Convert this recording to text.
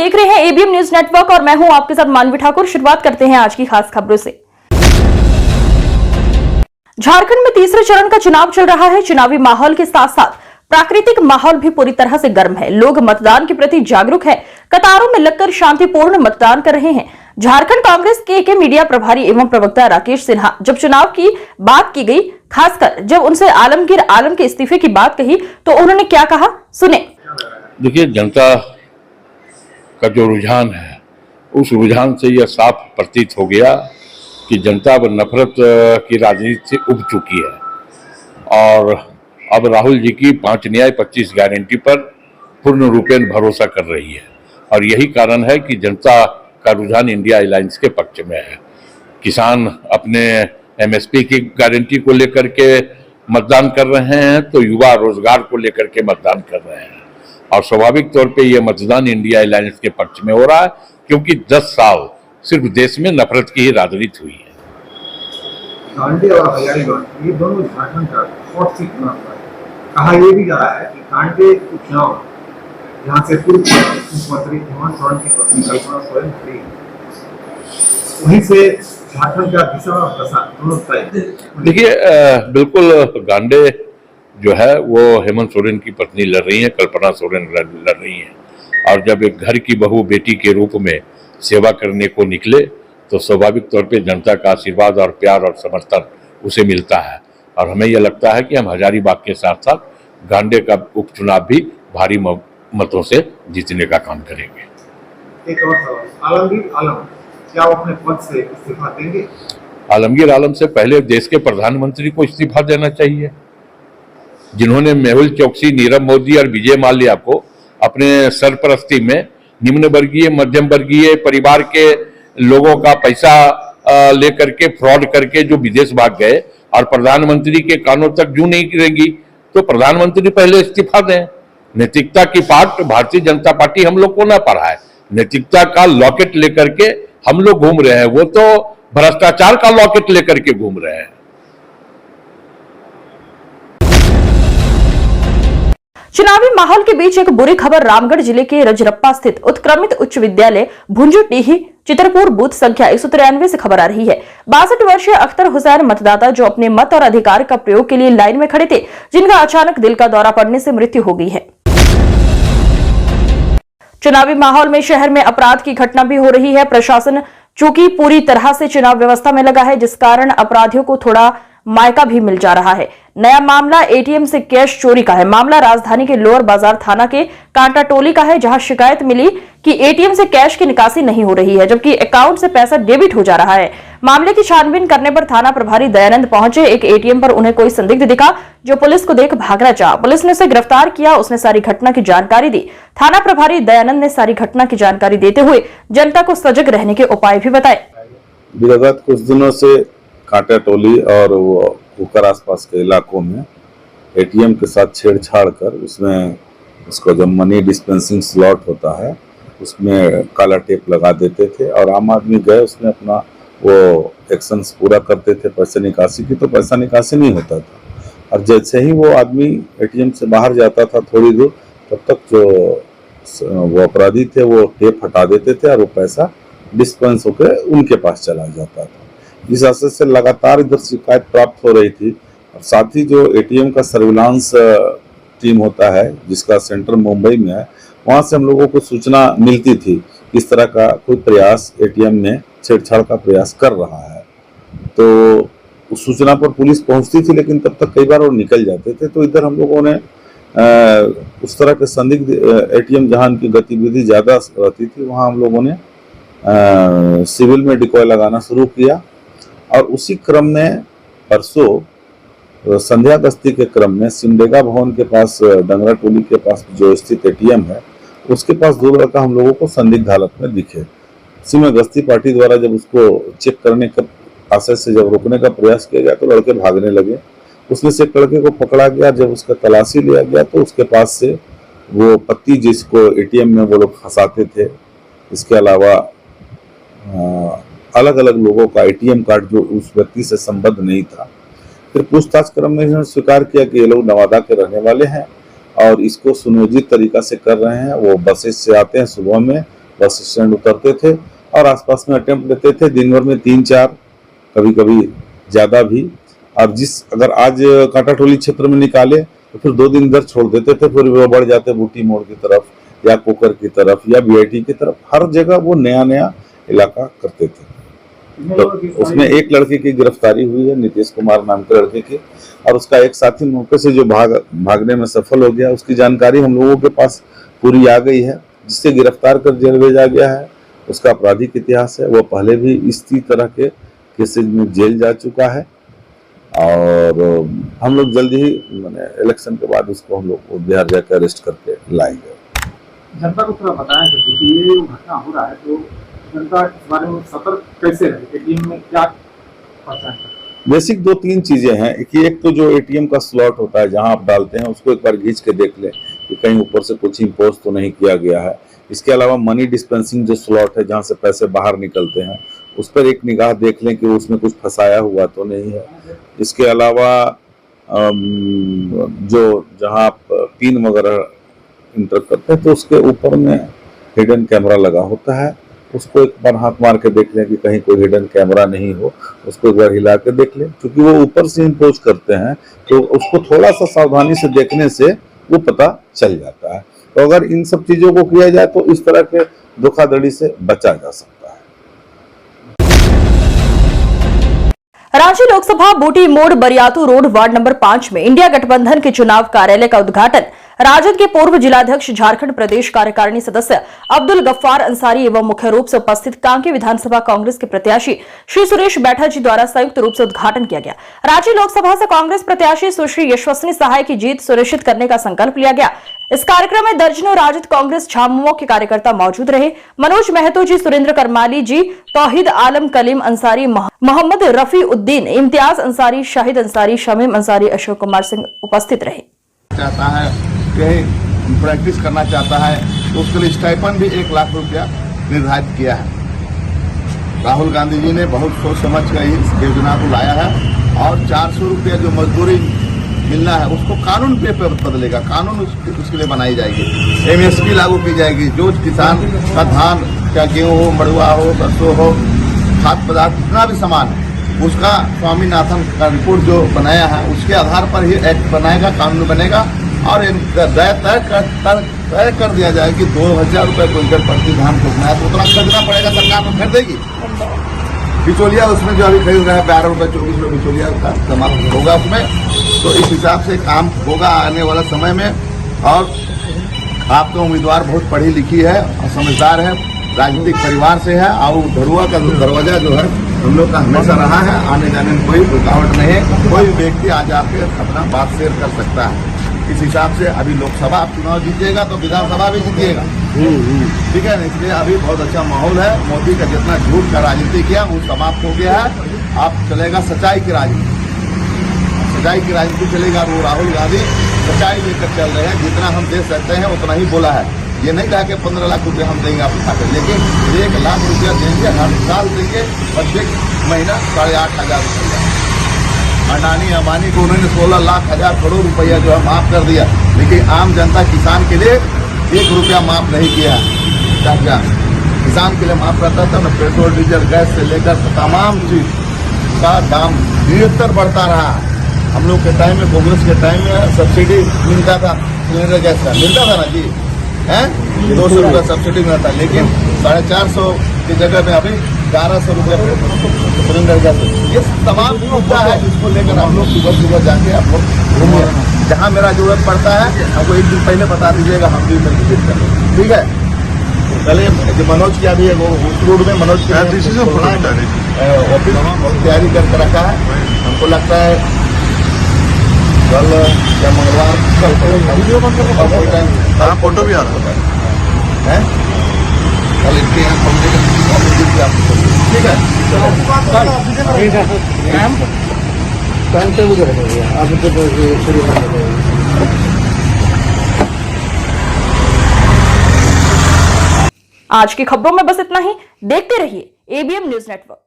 देख रहे हैं एबीएम न्यूज नेटवर्क और मैं हूं आपके साथ मानवी ठाकुर। शुरुआत करते हैं आज की खास खबरों से। झारखंड में तीसरे चरण का चुनाव चल रहा है। चुनावी माहौल के साथ साथ प्राकृतिक माहौल भी पूरी तरह से गर्म है। लोग मतदान के प्रति जागरूक हैं, कतारों में लगकर शांतिपूर्ण मतदान कर रहे हैं। झारखंड कांग्रेस के मीडिया प्रभारी एवं प्रवक्ता राकेश सिन्हा जब चुनाव की बात की गई, खासकर जब उनसे आलमगीर आलम के इस्तीफे की बात कही, तो उन्होंने क्या कहा, सुने। देखिए, जनता का जो रुझान है, उस रुझान से यह साफ प्रतीत हो गया कि जनता अब नफरत की राजनीति से उब चुकी है और अब राहुल जी की 5 न्याय 25 गारंटी पर पूर्ण रूपेण भरोसा कर रही है। और यही कारण है कि जनता का रुझान इंडिया अलायंस के पक्ष में है। किसान अपने एमएसपी की गारंटी को लेकर के मतदान कर रहे हैं, तो युवा रोजगार को लेकर के मतदान कर रहे हैं और स्वाभाविक तौर पे ये मतदान इंडिया अलायंस के पक्ष में हो रहा है, क्योंकि 10 साल सिर्फ देश में नफरत की ही राजनीति हुई है। कांडे और हजारीबाग ये दोनों झारखंड का हॉट सीट बना हुआ है। कहा यह भी जा रहा है कि कांडे चुनाव जहाँ से पूर्व मुख्यमंत्री हेमंत सोरेन की पत्नी कल्पना सोरेन खड़ी, वहीं से झारखंड का दिशा और दशा दोनों तय। देखिए, बिल्कुल गांडे जो है वो हेमंत सोरेन की पत्नी लड़ रही है, कल्पना सोरेन लड़ रही है। और जब एक घर की बहू बेटी के रूप में सेवा करने को निकले, तो स्वाभाविक तौर पे जनता का आशीर्वाद और प्यार और समर्थन उसे मिलता है। और हमें यह लगता है कि हम हजारीबाग के साथ साथ गांडे का उपचुनाव भी भारी मतों से जीतने का काम करेंगे। एक और सवाल, आलमगीर आलम क्या वो अपने पद से इस्तीफा देंगे? आलमगीर आलम से पहले देश के प्रधानमंत्री को इस्तीफा देना चाहिए, जिन्होंने मेहुल चौकसी, नीरव मोदी और विजय माल्या को अपने सरपरस्ती में निम्न वर्गीय, मध्यम वर्गीय परिवार के लोगों का पैसा लेकर के फ्रॉड करके जो विदेश भाग गए और प्रधानमंत्री के कानों तक जू नहीं गिरेंगी, तो प्रधानमंत्री पहले इस्तीफा दें। नैतिकता की पाठ भारतीय जनता पार्टी हम लोग को ना पढ़ाए। नैतिकता का लॉकेट लेकर के हम लोग घूम रहे हैं, वो तो भ्रष्टाचार का लॉकेट लेकर के घूम रहे हैं। चुनावी माहौल के बीच एक बुरी खबर रामगढ़ जिले के रजरप्पा स्थित उत्क्रमित उच्च विद्यालय भुंजुटीही चितरपुर बूथ संख्या 193 से खबर आ रही है। 62 वर्षीय अख्तर हुसैन मतदाता जो अपने मत और अधिकार का प्रयोग के लिए लाइन में खड़े थे, जिनका अचानक दिल का दौरा पड़ने से मृत्यु हो गई है। चुनावी माहौल में शहर में अपराध की घटना भी हो रही है। प्रशासन चूंकि पूरी तरह से चुनाव व्यवस्था में लगा है, जिस कारण अपराधियों को थोड़ा मायका भी मिल जा रहा है। नया मामला एटीएम से कैश चोरी का है। मामला राजधानी के लोअर बाजार थाना के कांटा टोली का है, जहां शिकायत मिली कि एटीएम से कैश की निकासी नहीं हो रही है, जबकि अकाउंट से पैसा डेबिट हो जा रहा है। मामले की छानबीन करने पर थाना प्रभारी दयानंद पहुंचे। एक एटीएम पर उन्हें कोई संदिग्ध दिखा, जो पुलिस को देख भागना चाहा। पुलिस ने उसे गिरफ्तार किया। उसने सारी घटना की जानकारी दी। थाना प्रभारी दयानंद ने सारी घटना की जानकारी देते हुए जनता को सजग रहने के उपाय भी बताए। विगत कुछ दिनों से कांटा टोली और वो कुकर आसपास के इलाकों में एटीएम के साथ छेड़छाड़ कर उसमें उसको जो मनी डिस्पेंसिंग स्लॉट होता है उसमें काला टेप लगा देते थे और आम आदमी गए उसमें अपना वो एक्शंस पूरा करते थे पैसे निकासी की, तो पैसा निकासी नहीं होता था। और जैसे ही वो आदमी एटीएम से बाहर जाता था थोड़ी दूर, तब तक जो वो अपराधी थे वो टेप हटा देते थे और वो पैसा डिस्पेंस होकर उनके पास चला जाता था। इस आशय से लगातार इधर शिकायत प्राप्त हो रही थी। और साथ ही जो एटीएम का सर्विलांस टीम होता है जिसका सेंटर मुंबई में है, वहाँ से हम लोगों को सूचना मिलती थी इस तरह का कोई प्रयास एटीएम में छेड़छाड़ का प्रयास कर रहा है। तो उस सूचना पर पुलिस पहुंचती थी, लेकिन तब तक कई बार वो निकल जाते थे। तो इधर हम लोगों ने उस तरह के संदिग्ध एटीएम जहाँ उनकी गतिविधि ज़्यादा रहती थी, वहाँ हम लोगों ने सिविल में डिकॉय लगाना शुरू किया। और उसी क्रम में परसों संध्या गश्ती के क्रम में सिमडेगा भवन के पास डंगरा टोली के पास जो स्थित एटीएम है, उसके पास 2 लड़का हम लोगों को संदिग्ध हालत में दिखे। इसी में गश्ती पार्टी द्वारा जब उसको चेक करने का आशय से जब रोकने का प्रयास किया गया, तो लड़के भागने लगे। उसमें से एक लड़के को पकड़ा गया। जब उसका तलाशी लिया गया तो उसके पास से वो पत्ती जिसको एटीएम में वो लोग फंसाते थे, इसके अलावा अलग अलग लोगों का एटीएम कार्ड जो उस व्यक्ति से संबद्ध नहीं था। फिर पूछताछ क्रम में इन्होंने स्वीकार किया कि ये लोग नवादा के रहने वाले हैं और इसको सुनियोजित तरीका से कर रहे हैं। वो बसेस से आते हैं सुबह में बस स्टैंड उतरते थे और आसपास में अटेम्प्ट लेते थे। दिन भर में 3-4, कभी कभी ज्यादा भी। और अगर आज कांटा टोली क्षेत्र में निकाले तो फिर 2 दिन इधर छोड़ देते थे, फिर वो बढ़ जाते बूटी मोड़ की तरफ या कोकर की तरफ या बीआईटी की तरफ। हर जगह वो नया नया इलाका करते थे। तो उसमें एक लड़के की गिरफ्तारी हुई है, नीतीश कुमार नाम के लड़के की, और उसका एक साथी मौके से जो भागने में सफल हो गया, उसकी जानकारी हम लोगों के पास पूरी आ गई है, जिससे गिरफ्तार कर जेल भेजा गया है। उसका आपराधिक इतिहास है, वो पहले भी इसी तरह के केसेज में जेल जा चुका है। और हम लोग जल्दी ही इलेक्शन के बाद उसको हम लोग बिहार जाकर अरेस्ट करके लाएंगे। जनता को थोड़ा बताया कि ये जो घटना हो रहा है तो जनता इस बारे में सतर्क कैसे रहे, एटीएम में क्या पहचान? बेसिक 2-3 चीजें हैं कि एक तो जो एटीएम का स्लॉट होता है जहां आप डालते हैं उसको एक बार खींच के देख लें कि कहीं ऊपर से कुछ इम्पोज तो नहीं किया गया है। इसके अलावा मनी डिस्पेंसिंग जो स्लॉट है जहां से पैसे बाहर निकलते हैं उस पर एक निगाह देख लें कि उसमें कुछ फंसाया हुआ तो नहीं है। इसके अलावा जो जहां आप पिन वगैरह इंटर करते हैं तो उसके ऊपर में हिडन कैमरा लगा होता है, उसको एक बार हाथ मार के देख लें कि कहीं कोई हिडन कैमरा नहीं हो, उसको एक बार हिला के देख लें। क्योंकि वो ऊपर से इम्पोज करते हैं तो उसको थोड़ा सा सावधानी से देखने से वो पता चल जाता है। तो अगर इन सब चीजों को किया जाए तो इस तरह के धोखाधड़ी से बचा जा सकता है। रांची लोकसभा बूटी मोड़ बरियातू रोड वार्ड नंबर 5 में इंडिया गठबंधन के चुनाव कार्यालय का उद्घाटन राजद के पूर्व जिलाध्यक्ष झारखंड प्रदेश कार्यकारिणी सदस्य अब्दुल गफ्फार अंसारी एवं मुख्य रूप से उपस्थित कांके विधानसभा कांग्रेस के प्रत्याशी श्री सुरेश बैठा जी द्वारा संयुक्त रूप से उद्घाटन किया गया। रांची लोकसभा से कांग्रेस प्रत्याशी सुश्री यशस्विनी सहाय की जीत सुनिश्चित करने का संकल्प लिया गया। इस कार्यक्रम में दर्जनों राजद कांग्रेस झामुमो के कार्यकर्ता मौजूद रहे। मनोज महतो जी, सुरेंद्र करमाली जी, तौहीद आलम, कलीम अंसारी, मोहम्मद रफी उद्दीन, इम्तियाज अंसारी, शाहिद अंसारी, शमीम अंसारी, अशोक कुमार सिंह उपस्थित रहे। चाहता है कहीं प्रैक्टिस करना चाहता है तो उसके लिए स्टाइपेंड भी 1 लाख रुपया निर्धारित किया है। राहुल गांधी जी ने बहुत सोच समझ कर इस योजना को लाया है और 400 रुपया जो मजदूरी मिलना है उसको कानून पे बदलेगा, कानून उसके लिए बनाई जाएगी। MSP लागू की जाएगी। जो किसान का धान, क्या गेहूँ हो, मड़ुआ हो, सरसों हो, खाद्य पदार्थ जितना भी सामान है उसका स्वामीनाथन का रिपोर्ट जो बनाया है उसके आधार पर ही एक्ट बनाएगा, कानून बनेगा और तय कर दिया जाए कि 2000 रुपये क्विंटल प्रति धान ठोकना है तो उतना खरीदना पड़ेगा, सरकार तो खरीदेगी। बिचौलिया उसमें जो अभी खरीद रहा है 12 रुपये 24 रुपये बिचौलिया का समाप्त होगा उसमें। तो इस हिसाब से काम होगा आने वाला समय में। और आपका उम्मीदवार बहुत पढ़ी लिखी है और समझदार है, राजनीतिक परिवार से है और धरुआ का दरवाजा जो है हम लोग का हमेशा रहा है, आने जाने में कोई रुकावट नहीं है। कोई व्यक्ति आज आके अपना बात शेयर कर सकता है। इस हिसाब से अभी लोकसभा आप चुनाव जीतिएगा तो विधानसभा भी जीतिएगा, ठीक है। इसलिए अभी बहुत अच्छा माहौल है। मोदी का जितना झूठ का राजनीति किया वो समाप्त हो गया है। आप चलेगा सच्चाई की राजनीति, सच्चाई की राजनीति चलेगा। वो राहुल गांधी सच्चाई लेकर चल रहे हैं, जितना हम दे सकते हैं उतना ही बोला है। ये नहीं कहा कि 15 लाख रुपये हम देंगे आपको खाते, लेकिन 1 लाख रुपया देंगे, हर साल देंगे, प्रत्येक महीना 8,500 रुपया। अडानी अंबानी को उन्होंने 16 लाख हजार करोड़ रुपया जो है माफ कर दिया, लेकिन आम जनता किसान के लिए 1 रुपया माफ नहीं किया। क्या किसान के लिए माफ करता था ना? पेट्रोल डीजल गैस से लेकर तमाम चीज का दाम निरंतर बढ़ता रहा। हम लोग के टाइम में, कांग्रेस के टाइम में सब्सिडी मिलता था सिलेंडर गैस का, मिलता था ना जी, है 200 रुपया सब्सिडी मिलता, लेकिन 450 की जगह में अभी 1100 रुपये सिलेंडर गैस। ये तमाम मुद्दा है जिसको लेकर हम लोग सुबह सुबह जाके आप लोग घूमिए, जहाँ मेरा जरूरत पड़ता है हमको 1 दिन पहले बता दीजिएगा, हम भी विजिट कर लेंगे, ठीक है। पहले जो मनोज की अभी वो उस रोड में मनोज की ऑफिस तैयारी करके रखा है। हमको लगता है कल या मंगलवार कल फोटो भी आ रहा है, कल इनके यहाँ ठीक है। आज की खबरों में बस इतना ही। देखते रहिए ABM न्यूज नेटवर्क।